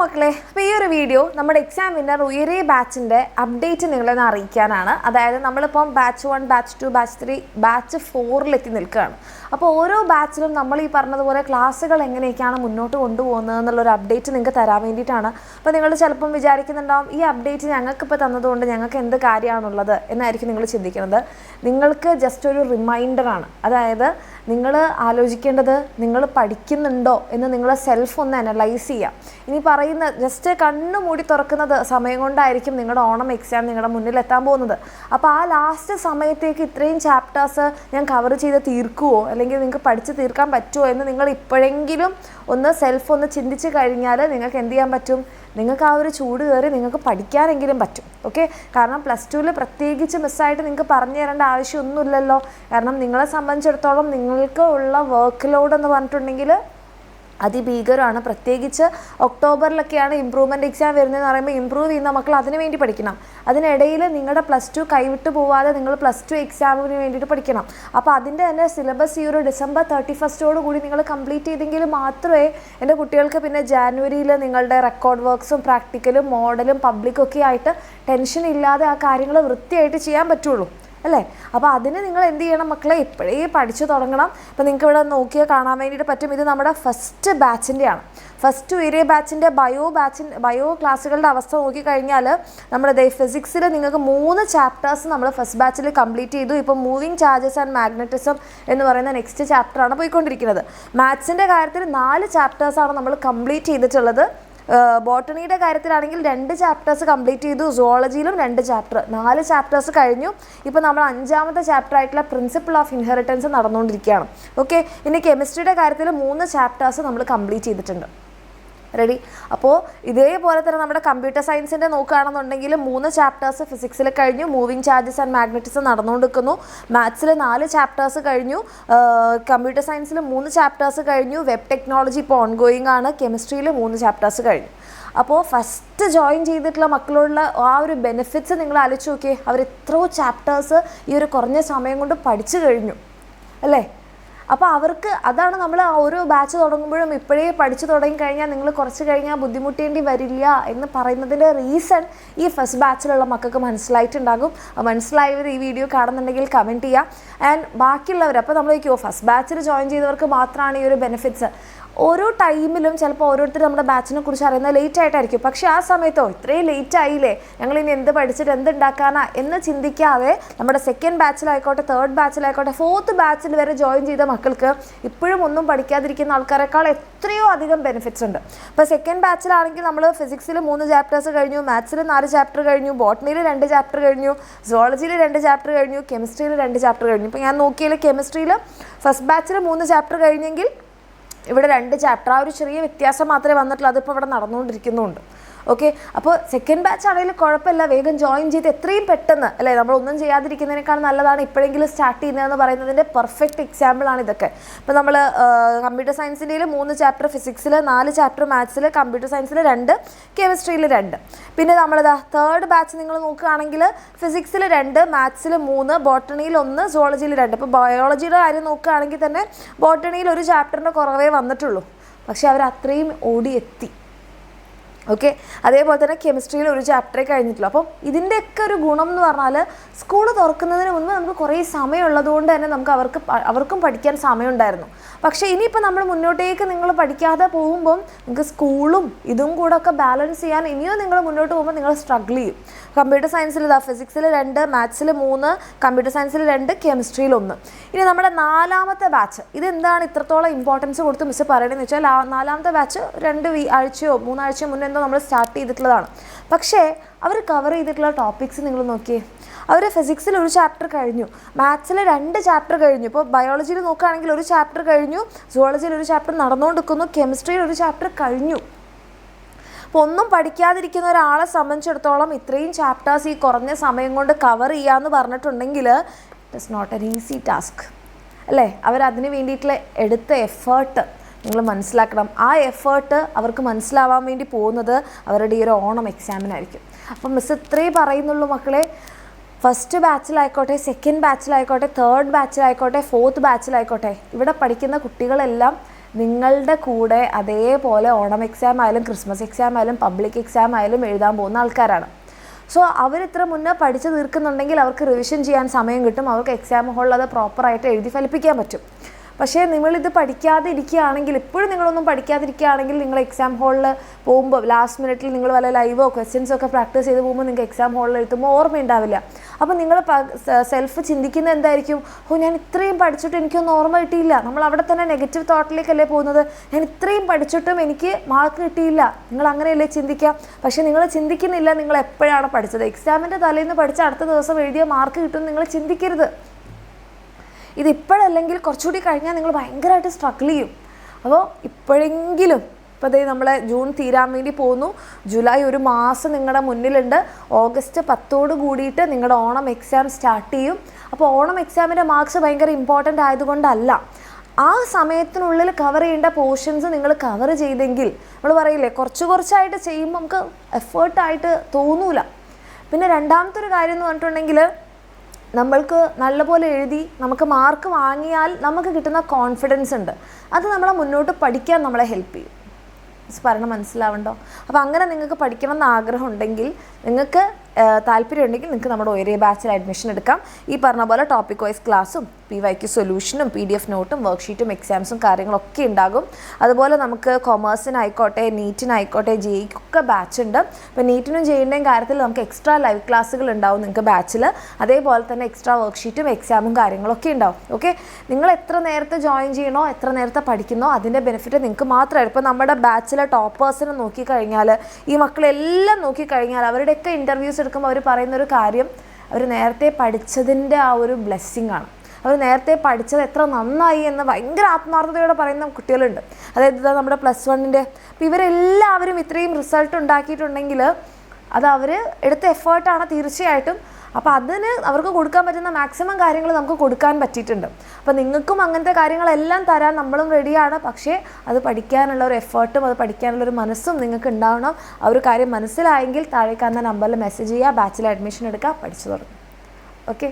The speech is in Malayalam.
മക്കളെ, അപ്പോൾ ഈ ഒരു വീഡിയോ നമ്മുടെ എക്സാം വിന്നർ ഉയരെ ബാച്ചിൻ്റെ അപ്ഡേറ്റ് നിങ്ങളെ അറിയിക്കാനാണ്. അതായത് നമ്മളിപ്പം ബാച്ച് 1, ബാച്ച് 2, ബാച്ച് 3, ബാച്ച് 4 നിൽക്കുകയാണ്. അപ്പോൾ ഓരോ ബാച്ചിലും നമ്മൾ ഈ പറഞ്ഞതുപോലെ ക്ലാസ്സുകൾ എങ്ങനെയൊക്കെയാണ് മുന്നോട്ട് കൊണ്ടുപോകുന്നത് എന്നുള്ളൊരു അപ്ഡേറ്റ് നിങ്ങൾക്ക് തരാൻ വേണ്ടിയിട്ടാണ്. അപ്പോൾ നിങ്ങൾ ചിലപ്പം വിചാരിക്കുന്നുണ്ടാവും, ഈ അപ്ഡേറ്റ് ഞങ്ങൾക്കിപ്പോൾ തന്നതുകൊണ്ട് ഞങ്ങൾക്ക് എന്ത് കാര്യമാണുള്ളത് എന്നായിരിക്കും നിങ്ങൾ ചിന്തിക്കുന്നത്. നിങ്ങൾക്ക് ജസ്റ്റ് ഒരു റിമൈൻഡറാണ്. അതായത് നിങ്ങൾ ആലോചിക്കേണ്ടത് നിങ്ങൾ പഠിക്കുന്നുണ്ടോ എന്ന് നിങ്ങൾ സെൽഫ് ഒന്ന് അനലൈസ് ചെയ്യാം. ഇനി പറയുന്ന ജസ്റ്റ് കണ്ണു മൂടി തുറക്കുന്നത് സമയം കൊണ്ടായിരിക്കും നിങ്ങളുടെ ഓണം എക്സാം നിങ്ങളുടെ മുന്നിൽ എത്താൻ പോകുന്നത്. അപ്പോൾ ആ ലാസ്റ്റ് സമയത്തേക്ക് ഇത്രയും ചാപ്റ്റേഴ്സ് ഞാൻ കവർ ചെയ്ത് തീർക്കുമോ, അല്ലെങ്കിൽ നിങ്ങൾക്ക് പഠിച്ച് തീർക്കാൻ പറ്റുമോ എന്ന് നിങ്ങൾ ഇപ്പോഴെങ്കിലും ഒന്ന് സെൽഫ് ഒന്ന് ചിന്തിച്ച് കഴിഞ്ഞാൽ നിങ്ങൾക്ക് എന്ത് ചെയ്യാൻ പറ്റും? നിങ്ങൾക്ക് ആ ഒരു ചൂട് കയറി നിങ്ങൾക്ക് പഠിക്കാനെങ്കിലും പറ്റും. ഓക്കെ, കാരണം +2 പ്രത്യേകിച്ച് മിസ്സായിട്ട് നിങ്ങൾക്ക് പറഞ്ഞു തരേണ്ട ആവശ്യമൊന്നുമില്ലല്ലോ. കാരണം നിങ്ങളെ സംബന്ധിച്ചിടത്തോളം നിങ്ങൾക്ക് ഉള്ള വർക്ക് ലോഡ് എന്ന് പറഞ്ഞിട്ടുണ്ടെങ്കിൽ അതിഭീകരമാണ്. പ്രത്യേകിച്ച് ഒക്ടോബറിലൊക്കെയാണ് ഇമ്പ്രൂവ്മെൻറ്റ് എക്സാം വരുന്നതെന്ന് പറയുമ്പോൾ ഇമ്പ്രൂവ് ചെയ്യുന്ന മക്കൾ അതിന് വേണ്ടി പഠിക്കണം. അതിനിടയിൽ നിങ്ങളുടെ +2 കൈവിട്ട് പോവാതെ നിങ്ങൾ +2 എക്സാമിന് വേണ്ടിയിട്ട് പഠിക്കണം. അപ്പോൾ അതിൻ്റെ തന്നെ സിലബസ് ഈ ഒരു ഡിസംബർ 31 കൂടി നിങ്ങൾ കംപ്ലീറ്റ് ചെയ്തെങ്കിൽ മാത്രമേ എൻ്റെ കുട്ടികൾക്ക് പിന്നെ ജാനുവരിയിൽ നിങ്ങളുടെ റെക്കോർഡ് വർക്ക്സും പ്രാക്ടിക്കലും മോഡലും പബ്ലിക്കൊക്കെ ആയിട്ട് ടെൻഷൻ ഇല്ലാതെ ആ കാര്യങ്ങൾ വൃത്തിയായിട്ട് ചെയ്യാൻ പറ്റുള്ളൂ അല്ലേ. അപ്പോൾ അതിന് നിങ്ങൾ എന്ത് ചെയ്യണം മക്കളെ? ഇപ്പോഴേ പഠിച്ചു തുടങ്ങണം. അപ്പോൾ നിങ്ങൾക്ക് ഇവിടെ നോക്കിയാൽ കാണാൻ വേണ്ടിയിട്ട് പറ്റും, ഇത് നമ്മുടെ ഫസ്റ്റ് ബാച്ചിൻ്റെയാണ്. ഫസ്റ്റ് ഉയരെ ബാച്ചിൻ്റെ ബയോ ക്ലാസ്സുകളുടെ അവസ്ഥ നോക്കിക്കഴിഞ്ഞാൽ നമ്മുടെ ഫിസിക്സിൽ നിങ്ങൾക്ക് 3 ചാപ്റ്റേഴ്സ് നമ്മൾ ഫസ്റ്റ് ബാച്ചിൽ കംപ്ലീറ്റ് ചെയ്തു. ഇപ്പോൾ മൂവിങ് ചാർജസ് ആൻഡ് മാഗ്നറ്റിസം എന്ന് പറയുന്ന നെക്സ്റ്റ് ചാപ്റ്ററാണ് പോയിക്കൊണ്ടിരിക്കുന്നത്. മാത്സിൻ്റെ കാര്യത്തിൽ 4 ചാപ്റ്റേഴ്സാണ് നമ്മൾ കംപ്ലീറ്റ് ചെയ്തിട്ടുള്ളത്. ബോട്ടണിയുടെ കാര്യത്തിലാണെങ്കിൽ 2 ചാപ്റ്റേഴ്സ് കംപ്ലീറ്റ് ചെയ്തു. സുവോളജിയിലും 2 ചാപ്റ്റർ, 4 ചാപ്റ്റേഴ്സ് കഴിഞ്ഞു. ഇപ്പോൾ നമ്മൾ 5ാമത്തെ ചാപ്റ്റർ ആയിട്ടുള്ള പ്രിൻസിപ്പിൾ ഓഫ് ഇൻഹെറിറ്റൻസ് നടന്നുകൊണ്ടിരിക്കുകയാണ്. ഓക്കെ, ഇനി കെമിസ്ട്രിയുടെ കാര്യത്തിൽ 3 ചാപ്റ്റേഴ്സ് നമ്മൾ കംപ്ലീറ്റ് ചെയ്തിട്ടുണ്ട്. റെഡി? അപ്പോൾ ഇതേപോലെ തന്നെ നമ്മുടെ കമ്പ്യൂട്ടർ സയൻസിൻ്റെ നോക്കുകയാണെന്നുണ്ടെങ്കിൽ 3 ചാപ്റ്റേഴ്സ് ഫിസിക്സിൽ കഴിഞ്ഞു. മൂവിങ് ചാർജസ് ആൻഡ് മാഗ്നറ്റിസം നടന്നുകൊണ്ടിരിക്കുന്നു. മാത്സിൽ 4 ചാപ്റ്റേഴ്സ് കഴിഞ്ഞു. കമ്പ്യൂട്ടർ സയൻസിൽ 3 ചാപ്റ്റേഴ്സ് കഴിഞ്ഞു. വെബ് ടെക്നോളജി ഇപ്പോൾ ഓൺഗോയിങ് ആണ്. കെമിസ്ട്രിയിൽ 3 ചാപ്റ്റേഴ്സ് കഴിഞ്ഞു. അപ്പോൾ ഫസ്റ്റ് ജോയിൻ ചെയ്തിട്ടുള്ള മക്കളുള്ള ആ ഒരു ബെനിഫിറ്റ്സ് നിങ്ങൾ ആലോചിച്ച് നോക്കിയേ. അവർ എത്രയോ ചാപ്റ്റേഴ്സ് ഈ ഒരു കുറഞ്ഞ സമയം കൊണ്ട് പഠിച്ചു കഴിഞ്ഞു അല്ലേ. അപ്പോൾ അവർക്ക് അതാണ് നമ്മൾ ഓരോ ബാച്ച് തുടങ്ങുമ്പോഴും ഇപ്പോഴേ പഠിച്ചു തുടങ്ങിക്കഴിഞ്ഞാൽ നിങ്ങൾ കുറച്ച് കഴിഞ്ഞാൽ ബുദ്ധിമുട്ടേണ്ടി വരില്ല എന്ന് പറയുന്നതിൻ്റെ റീസൺ ഈ ഫസ്റ്റ് ബാച്ചിലുള്ള മക്കൾക്ക് മനസ്സിലായിട്ടുണ്ടാകും. മനസ്സിലായവർ ഈ വീഡിയോ കാണുന്നുണ്ടെങ്കിൽ കമൻറ്റ് ചെയ്യുക. ആൻഡ് ബാക്കിയുള്ളവർ അപ്പോൾ നമ്മൾ ചോദിക്കുമോ ഫസ്റ്റ് ബാച്ചിൽ ജോയിൻ ചെയ്തവർക്ക് മാത്രമാണ് ഈ ഒരു ബെനിഫിറ്റ്സ്? ഓരോ ടൈമിലും ചിലപ്പോൾ ഓരോരുത്തർ നമ്മുടെ ബാച്ചിനെ കുറിച്ച് അറിയുന്നത് ലേറ്റ് ആയിട്ടായിരിക്കും. പക്ഷേ ആ സമയത്തോ ഇത്രയും ലേറ്റ് ആയില്ലേ, ഞങ്ങളിനി എന്ത് പഠിച്ചിട്ട് എന്തുണ്ടാക്കാനാ എന്ന് ചിന്തിക്കാതെ നമ്മുടെ സെക്കൻഡ് ബാച്ചിലായിക്കോട്ടെ, തേർഡ് ബാച്ചിലായിക്കോട്ടെ, 4th ബാച്ചിൽ വരെ ജോയിൻ ചെയ്ത മക്കൾക്ക് ഇപ്പോഴും ഒന്നും പഠിക്കാതിരിക്കുന്ന ആൾക്കാരെക്കാൾ എത്രയോ അധികം ബെനിഫിറ്റ്സ് ഉണ്ട്. ഇപ്പോൾ സെക്കൻഡ് ബാച്ചിലാണെങ്കിൽ നമ്മൾ ഫിസിക്സിൽ 3 ചാപ്റ്റേഴ്സ് കഴിഞ്ഞു, മാത്സിൽ 4 ചാപ്റ്റർ കഴിഞ്ഞു, ബോട്ടണിയിൽ 2 ചാപ്റ്റർ കഴിഞ്ഞു, സുവോളജിയിൽ 2 ചാപ്റ്റർ കഴിഞ്ഞു, കെമിസ്ട്രിയിൽ 2 ചാപ്റ്റർ കഴിഞ്ഞു. ഇപ്പോൾ ഞാൻ നോക്കിയാൽ കെമിസ്ട്രിയിൽ ഫസ്റ്റ് ബാച്ചിൽ 3 ചാപ്റ്റർ കഴിഞ്ഞെങ്കിൽ ഇവിടെ 2 ചാപ്റ്റർ, ആ ഒരു ചെറിയ വ്യത്യാസം മാത്രമേ വന്നിട്ടുള്ളൂ. അതിപ്പോൾ ഇവിടെ നടന്നുകൊണ്ടിരിക്കുന്നുണ്ട്. ഓക്കെ, അപ്പോൾ സെക്കൻഡ് ബാച്ച് ആണെങ്കിൽ കുഴപ്പമില്ല, വേഗം ജോയിൻ ചെയ്ത് എത്രയും പെട്ടെന്ന് അല്ലേ, നമ്മളൊന്നും ചെയ്യാതിരിക്കുന്നതിനേക്കാൾ നല്ലതാണ് ഇപ്പോഴെങ്കിലും സ്റ്റാർട്ട് ചെയ്യുന്നതെന്ന് പറയുന്നതിൻ്റെ പെർഫെക്റ്റ് എക്സാമ്പിളാണ് ഇതൊക്കെ. ഇപ്പോൾ നമ്മൾ കമ്പ്യൂട്ടർ സയൻസിൻ്റെ 3 ചാപ്റ്റർ, ഫിസിക്സിൽ 4 ചാപ്റ്റർ, മാത്സിൽ, കമ്പ്യൂട്ടർ സയൻസിൽ 2, കെമിസ്ട്രിയിൽ 2. പിന്നെ നമ്മളിതാ തേർഡ് ബാച്ച് നിങ്ങൾ നോക്കുകയാണെങ്കിൽ ഫിസിക്സിൽ 2, മാത്സിൽ 3, ബോട്ടണിയിൽ 1, സുവോളജിയിൽ 2. ഇപ്പോൾ ബയോളജിയുടെ കാര്യം നോക്കുകയാണെങ്കിൽ തന്നെ ബോട്ടണിയിൽ 1 ചാപ്റ്ററിൻ്റെ കുറവേ വന്നിട്ടുള്ളൂ, പക്ഷേ അവർ അത്രയും ഓടിയെത്തി. ഓക്കെ, അതേപോലെ തന്നെ കെമിസ്ട്രിയിൽ 1 ചാപ്റ്ററേ കഴിഞ്ഞിട്ടുള്ളൂ. അപ്പം ഇതിൻ്റെയൊക്കെ ഒരു ഗുണം എന്ന് പറഞ്ഞാൽ സ്കൂൾ തുറക്കുന്നതിന് മുൻപ് നമുക്ക് കുറേ സമയമുള്ളത് കൊണ്ട് തന്നെ നമുക്ക് അവർക്കും പഠിക്കാൻ സമയമുണ്ടായിരുന്നു. പക്ഷേ ഇനിയിപ്പോൾ നമ്മൾ മുന്നോട്ടേക്ക് നിങ്ങൾ പഠിക്കാതെ പോകുമ്പം നിങ്ങൾക്ക് സ്കൂളും ഇതും കൂടെ ഒക്കെ ബാലൻസ് ചെയ്യാൻ ഇനിയും നിങ്ങൾ മുന്നോട്ട് പോകുമ്പോൾ നിങ്ങൾ സ്ട്രഗിൾ ചെയ്യും. കമ്പ്യൂട്ടർ സയൻസിൽ ഫിസിക്സിൽ 2, മാത്സിൽ 3, കമ്പ്യൂട്ടർ സയൻസിൽ 2, കെമിസ്ട്രിയിൽ 1. ഇനി നമ്മുടെ 4ാമത്തെ ബാച്ച്, ഇതെന്താണ് ഇത്രത്തോളം ഇമ്പോർട്ടൻസ് കൊടുത്ത് മിസ് പറയണമെന്ന് വെച്ചാൽ 4ാമത്തെ ബാച്ച് 2 ആഴ്ചയോ 3 ആഴ്ചയോ മുന്നേ നമ്മൾ സ്റ്റാർട്ട് ചെയ്തിട്ടുള്ളതാണ്. പക്ഷേ അവർ കവർ ചെയ്തിട്ടുള്ള ടോപ്പിക്സ് നിങ്ങൾ നോക്കിയേ. അവർ ഫിസിക്സിൽ 1 ചാപ്റ്റർ കഴിഞ്ഞു, മാത്സിൽ 2 ചാപ്റ്റർ കഴിഞ്ഞു, ഇപ്പോൾ ബയോളജിയിൽ നോക്കുകയാണെങ്കിൽ 1 ചാപ്റ്റർ കഴിഞ്ഞു, സുവോളജിയിൽ 1 ചാപ്റ്റർ നടന്നുകൊണ്ടിരിക്കുന്നു, കെമിസ്ട്രിയിൽ 1 ചാപ്റ്റർ കഴിഞ്ഞു. അപ്പോൾ ഒന്നും പഠിക്കാതിരിക്കുന്ന ഒരാളെ സംബന്ധിച്ചിടത്തോളം ഇത്രയും ചാപ്റ്റേഴ്സ് ഈ കുറഞ്ഞ സമയം കൊണ്ട് കവർ ചെയ്യാമെന്ന് പറഞ്ഞിട്ടുണ്ടെങ്കിൽ it is not an easy task അല്ലേ. അവരതിന് വേണ്ടിയിട്ടുള്ള എടുത്ത എഫേർട്ട് നിങ്ങൾ മനസ്സിലാക്കണം. ആ എഫേർട്ട് അവർക്ക് മനസ്സിലാവാൻ വേണ്ടി പോകുന്നത് അവരുടെ ഈ ഒരു ഓണം എക്സാമിനായിരിക്കും. അപ്പം മിസ് ഇത്രേ പറയുന്നുള്ളൂ മക്കളെ. ഫസ്റ്റ് ബാച്ചിലായിക്കോട്ടെ, സെക്കൻഡ് ബാച്ചിലായിക്കോട്ടെ, തേർഡ് ബാച്ചിലായിക്കോട്ടെ, 4th ബാച്ചിലായിക്കോട്ടെ, ഇവിടെ പഠിക്കുന്ന കുട്ടികളെല്ലാം നിങ്ങളുടെ കൂടെ അതേപോലെ ഓണം എക്സാം ആയാലും ക്രിസ്മസ് എക്സാം ആയാലും പബ്ലിക് എക്സാം ആയാലും എഴുതാൻ പോകുന്ന ആൾക്കാരാണ്. സോ അവരിത്ര മുന്നേ പഠിച്ച് തീർക്കുന്നുണ്ടെങ്കിൽ അവർക്ക് റിവിഷൻ ചെയ്യാൻ സമയം കിട്ടും, അവർക്ക് എക്സാം ഹോളിൽ അത് പ്രോപ്പറായിട്ട് എഴുതി ഫലിപ്പിക്കാൻ പറ്റും. പക്ഷേ നിങ്ങളിത് പഠിക്കാതെ ഇരിക്കുകയാണെങ്കിൽ, ഇപ്പോഴും നിങ്ങളൊന്നും പഠിക്കാതിരിക്കുകയാണെങ്കിൽ, നിങ്ങൾ എക്സാം ഹോളിൽ പോകുമ്പോൾ ലാസ്റ്റ് മിനിറ്റിൽ നിങ്ങൾ വല്ല ലൈവോ ക്വസ്റ്റ്യൻസോ ഒക്കെ പ്രാക്ടീസ് ചെയ്ത് പോകുമ്പോൾ നിങ്ങൾക്ക് എക്സാം ഹോളിൽ എഴുതുമ്പോൾ ഓർമ്മയുണ്ടാവില്ല. അപ്പോൾ നിങ്ങൾ സെൽഫ് ചിന്തിക്കുന്നത് എന്തായിരിക്കും? ഞാൻ ഇത്രയും പഠിച്ചിട്ട് എനിക്കൊന്നും ഓർമ്മ കിട്ടിയില്ല. നമ്മൾ അവിടെ തന്നെ നെഗറ്റീവ് തോട്ടിലേക്കല്ലേ പോകുന്നത്. ഞാൻ ഇത്രയും പഠിച്ചിട്ടും എനിക്ക് മാർക്ക് കിട്ടിയില്ല. നിങ്ങൾ അങ്ങനെയല്ലേ ചിന്തിക്കുക. പക്ഷേ നിങ്ങൾ ചിന്തിക്കുന്നില്ല നിങ്ങൾ എപ്പോഴാണ് പഠിച്ചത്. എക്സാമിൻ്റെ തലേന്ന് പഠിച്ച അടുത്ത ദിവസം എഴുതിയ മാർക്ക് കിട്ടുമെന്ന് നിങ്ങൾ ചിന്തിക്കരുത്. ഇതിപ്പോഴല്ലെങ്കിൽ കുറച്ചുകൂടി കഴിഞ്ഞാൽ നിങ്ങൾ ഭയങ്കരമായിട്ട് സ്ട്രഗിൾ ചെയ്യും. അപ്പോൾ ഇപ്പോഴെങ്കിലും, ഇപ്പോൾ ദേ നമ്മളെ ജൂൺ തീരാൻ വേണ്ടി പോകുന്നു, ജൂലൈ ഒരു മാസം നിങ്ങളുടെ മുന്നിലുണ്ട്. ഓഗസ്റ്റ് 10 കൂടിയിട്ട് നിങ്ങളുടെ ഓണം എക്സാം സ്റ്റാർട്ട് ചെയ്യും. അപ്പോൾ ഓണം എക്സാമിൻ്റെ മാർക്സ് ഭയങ്കര ഇമ്പോർട്ടൻ്റ് ആയതുകൊണ്ടല്ല, ആ സമയത്തിനുള്ളിൽ കവർ ചെയ്യേണ്ട പോർഷൻസ് നിങ്ങൾ കവർ ചെയ്തെങ്കിൽ, നമ്മൾ പറയില്ലേ കുറച്ചായിട്ട് ചെയ്യുമ്പോൾ നമുക്ക് എഫേർട്ടായിട്ട് തോന്നൂല. പിന്നെ രണ്ടാമത്തെ ഒരു കാര്യം എന്ന് പറഞ്ഞിട്ടുണ്ടെങ്കിൽ, നമ്മൾക്ക് നല്ലപോലെ എഴുതി നമുക്ക് മാർക്ക് വാങ്ങിയാൽ നമുക്ക് കിട്ടുന്ന കോൺഫിഡൻസ് ഉണ്ട്, അത് നമ്മളെ മുന്നോട്ട് പഠിക്കാൻ നമ്മളെ ഹെൽപ്പ് ചെയ്യും. പറഞ്ഞ് മനസ്സിലാവണ്ടോ? അപ്പോൾ അങ്ങനെ നിങ്ങൾക്ക് പഠിക്കണം എന്ന് ആഗ്രഹം ഉണ്ടെങ്കിൽ, നിങ്ങൾക്ക് താല്പര്യം ഉണ്ടെങ്കിൽ നിങ്ങൾക്ക് നമ്മുടെ ഒരേ ബാച്ചിൽ അഡ്മിഷൻ എടുക്കാം. ഈ പറഞ്ഞ പോലെ ടോപ്പിക് വൈസ് ക്ലാസ്സും PYQ സൊല്യൂഷനും PDF നോട്ടും വർക്ക്ഷീറ്റും എക്സാംസും കാര്യങ്ങളൊക്കെ ഉണ്ടാകും. അതുപോലെ നമുക്ക് കൊമേഴ്സിനായിക്കോട്ടെ നീറ്റിനായിക്കോട്ടെ JEEക്കൊക്കെ ബാച്ച് ഉണ്ട്. ഇപ്പോൾ നീറ്റിനും JEEൻ്റെയും കാര്യത്തിൽ നമുക്ക് എക്സ്ട്രാ ലൈവ് ക്ലാസ്സുകൾ ഉണ്ടാവും നിങ്ങൾക്ക് ബാച്ചിൽ. അതേപോലെ തന്നെ എക്സ്ട്രാ വർക്ക്ഷീറ്റും എക്സാമും കാര്യങ്ങളൊക്കെ ഉണ്ടാവും. ഓക്കെ, നിങ്ങൾ എത്ര നേരത്തെ ജോയിൻ ചെയ്യണോ, എത്ര നേരത്തെ പഠിക്കുന്നോ അതിൻ്റെ ബെനിഫിറ്റ് നിങ്ങൾക്ക് മാത്രമായിട്ട്. ഇപ്പോൾ നമ്മുടെ ബാച്ചിലെ ടോപ്പേഴ്സിനെ നോക്കിക്കഴിഞ്ഞാൽ, ഈ മക്കളെല്ലാം നോക്കിക്കഴിഞ്ഞാൽ, അവരുടെയൊക്കെ ഇൻ്റർവ്യൂസ് എടുക്കുമ്പോൾ അവർ പറയുന്നൊരു കാര്യം, അവർ നേരത്തെ പഠിച്ചതിൻ്റെ ആ ഒരു ബ്ലെസ്സിങ് ആണ്. അവർ നേരത്തെ പഠിച്ചത് എത്ര നന്നായി എന്ന് ഭയങ്കര ആത്മാർത്ഥതയോടെ പറയുന്ന കുട്ടികളുണ്ട്. അതായത് നമ്മുടെ +1-ൻ്റെ. അപ്പോൾ ഇവരെല്ലാവരും ഇത്രയും റിസൾട്ട് ഉണ്ടാക്കിയിട്ടുണ്ടെങ്കിൽ അത് അവർ എടുത്ത എഫേർട്ടാണ് തീർച്ചയായിട്ടും. അപ്പോൾ അതിന് അവർക്ക് കൊടുക്കാൻ പറ്റുന്ന മാക്സിമം കാര്യങ്ങൾ നമുക്ക് കൊടുക്കാൻ പറ്റിയിട്ടുണ്ട്. അപ്പോൾ നിങ്ങൾക്കും അങ്ങനത്തെ കാര്യങ്ങളെല്ലാം തരാൻ നമ്മളും റെഡിയാണ്. പക്ഷേ അത് പഠിക്കാനുള്ള ഒരു എഫേർട്ടും അത് പഠിക്കാനുള്ളൊരു മനസ്സും നിങ്ങൾക്ക് ഉണ്ടാവണം. ആ ഒരു കാര്യം മനസ്സിലായെങ്കിൽ താഴെ കാണുന്ന നമ്പറിൽ മെസ്സേജ് ചെയ്യുക, ബാച്ചിലർ അഡ്മിഷൻ എടുക്കുക, പഠിച്ചു തുടങ്ങും. ഓക്കെ.